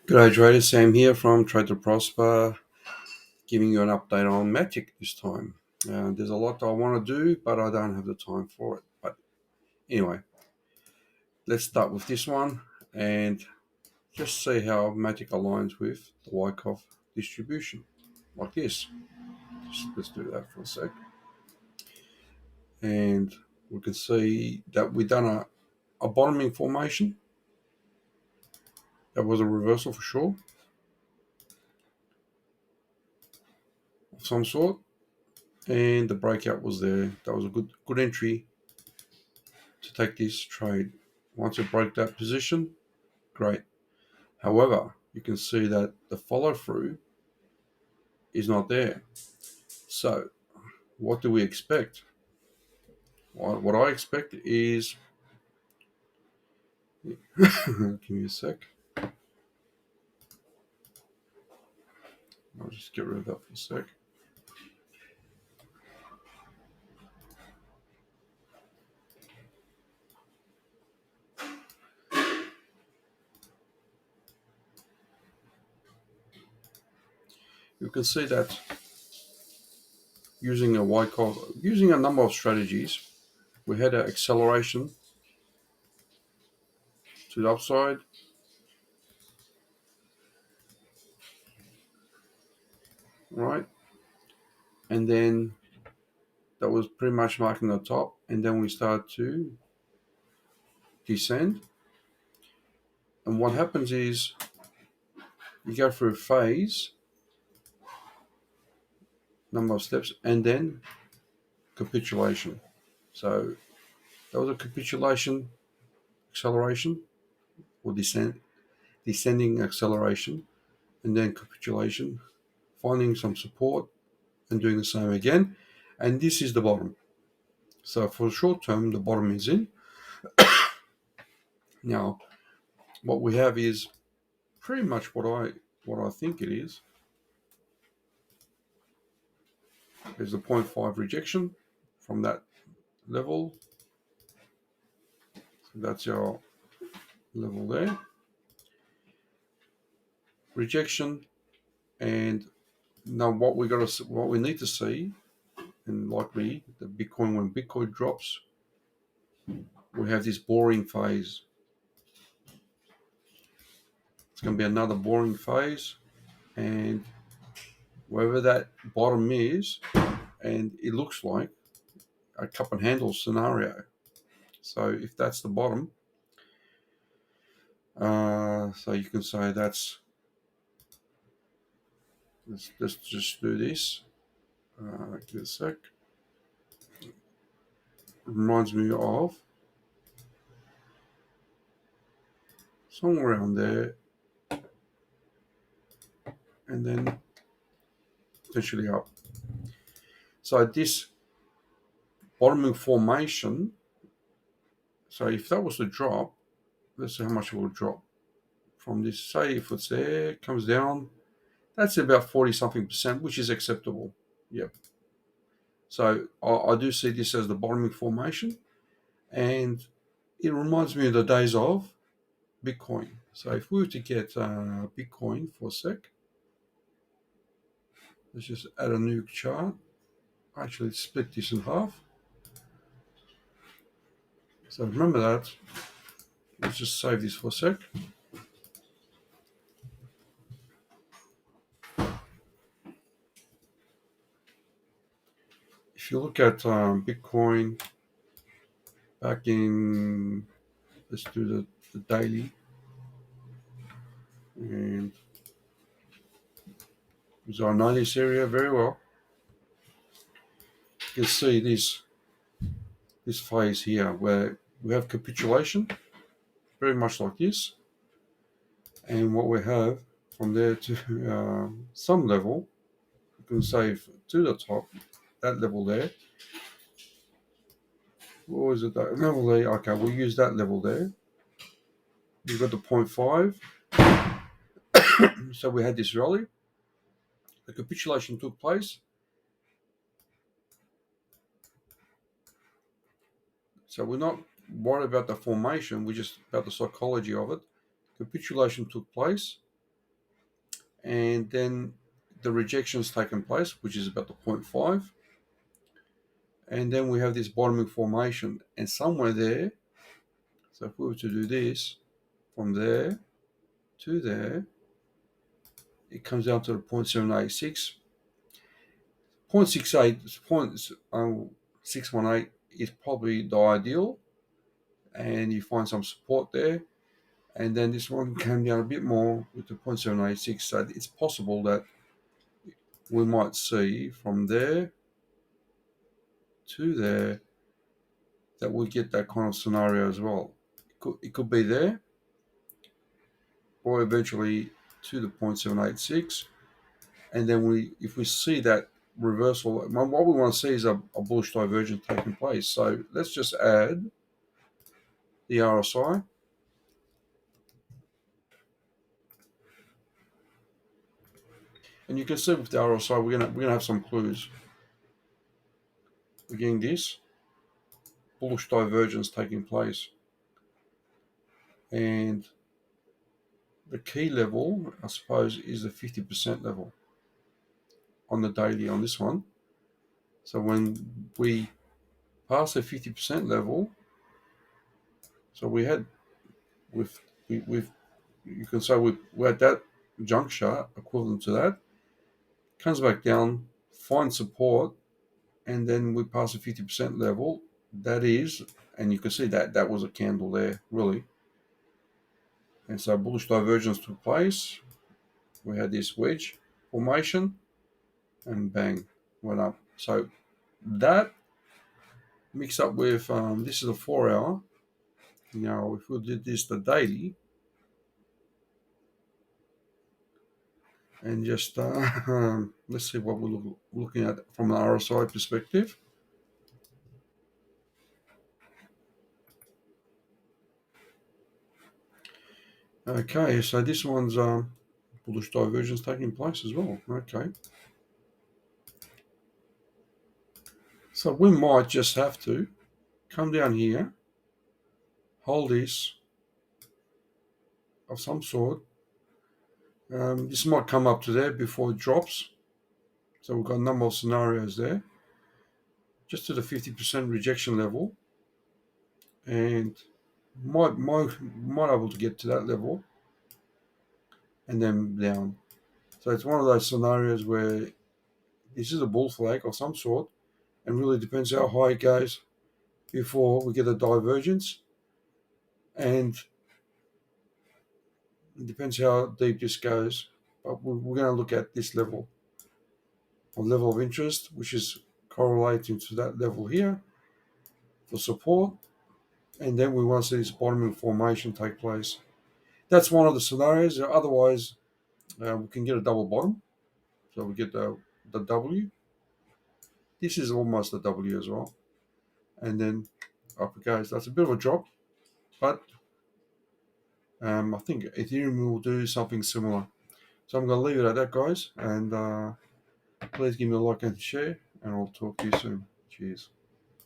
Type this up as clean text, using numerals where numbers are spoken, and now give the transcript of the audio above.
G'day traders, Sam here from Trade to Prosper, giving you an update on Matic this time. There's a lot I want to do, but I don't have the time for it. But anyway, let's start with this one and just see how Matic aligns with the Wyckoff distribution, like this. Let's do that for a sec. And we can see that we've done a bottoming formation. That was a reversal for sure, of some sort. And the breakout was there. That was a good entry to take this trade. Once it broke that position, great. However, you can see that the follow through is not there. So what do we expect? What I expect is, give me a sec. I'll just get rid of that for a sec. You can see that using a number of strategies, we had an acceleration to the upside, right? And then that was pretty much marking the top, and then we started to descend. And what happens is you go through a phase, number of steps, and then capitulation. So that was a capitulation acceleration or descending acceleration, and then capitulation, finding some support and doing the same again. And this is the bottom. So for the short term, the bottom is in. Now, what we have is pretty much what I think it is. There's a 0.5 rejection from that level. So that's our level there. Rejection, and now what we need to see, and likely the Bitcoin, when Bitcoin drops, we have this boring phase. It's going to be another boring phase, and wherever that bottom is, and it looks like a cup and handle scenario. So if that's the bottom, so you can say that's, let's just do this. Give it a sec. Reminds me of somewhere around there, and then potentially up. So this bottoming formation, so if that was to drop, let's see how much it will drop from this. Say if it's there, comes down, that's about 40 something percent, which is acceptable. Yep. So I do see this as the bottoming formation, and it reminds me of the days of Bitcoin. So if we were to get Bitcoin for a sec, let's just add a new chart. Actually, split this in half. So remember that. Let's just save this for a sec. If you look at Bitcoin back in, let's do the daily, and so I know this area very well. You can see this phase here where we have capitulation, very much like this, and what we have from there to some level, you can say to the top, that level there. What was it? That level there. Okay, we'll use that level there. We've got the 0.5. So we had this rally. The capitulation took place. So we're not worried about the formation. We're just about the psychology of it. Capitulation took place. and then the rejection's taken place, which is about the 0.5, and then we have this bottoming formation, and somewhere there, so if we were to do this from there to there, it comes down to the 0.786. 0.618 is probably the ideal, and you find some support there. And then this one came down a bit more with the 0.786. So it's possible that we might see from there to there that we get that kind of scenario as well. It could be there, or eventually to the 0.786. And then if we see that reversal, what we want to see is a bullish divergence taking place. So let's just add the RSI. And you can see with the RSI, we're gonna have some clues. We're getting this bullish divergence taking place, and the key level, I suppose, is the 50% level on the daily on this one. So when we pass the 50% level, so we had with you can say we're at that juncture equivalent to that, comes back down, finds support, and then we pass the 50% level. That is, and you can see that was a candle there, really. And so bullish divergence took place. We had this wedge formation, and bang, went up. So that mixed up with this is a 4-hour. Now, if we did this the daily, and just let's see what we're looking at from an RSI perspective. Okay, so this one's bullish divergence taking place as well. Okay, so we might just have to come down here, hold this of some sort. This might come up to there before it drops. So we've got a number of scenarios there. Just to the 50% rejection level, and might able to get to that level, and then down. So it's one of those scenarios where this is a bull flag of some sort, and really depends how high it goes before we get a divergence, and it depends how deep this goes. But we're going to look at this level of interest, which is correlating to that level here for support, and then we want to see this bottoming formation take place. That's one of the scenarios. Otherwise, we can get a double bottom. So we get the W. This is almost a W as well. And then up it goes. That's a bit of a drop, but I think Ethereum will do something similar. So I'm going to leave it at that, guys. And please give me a like and share, and I'll talk to you soon. Cheers.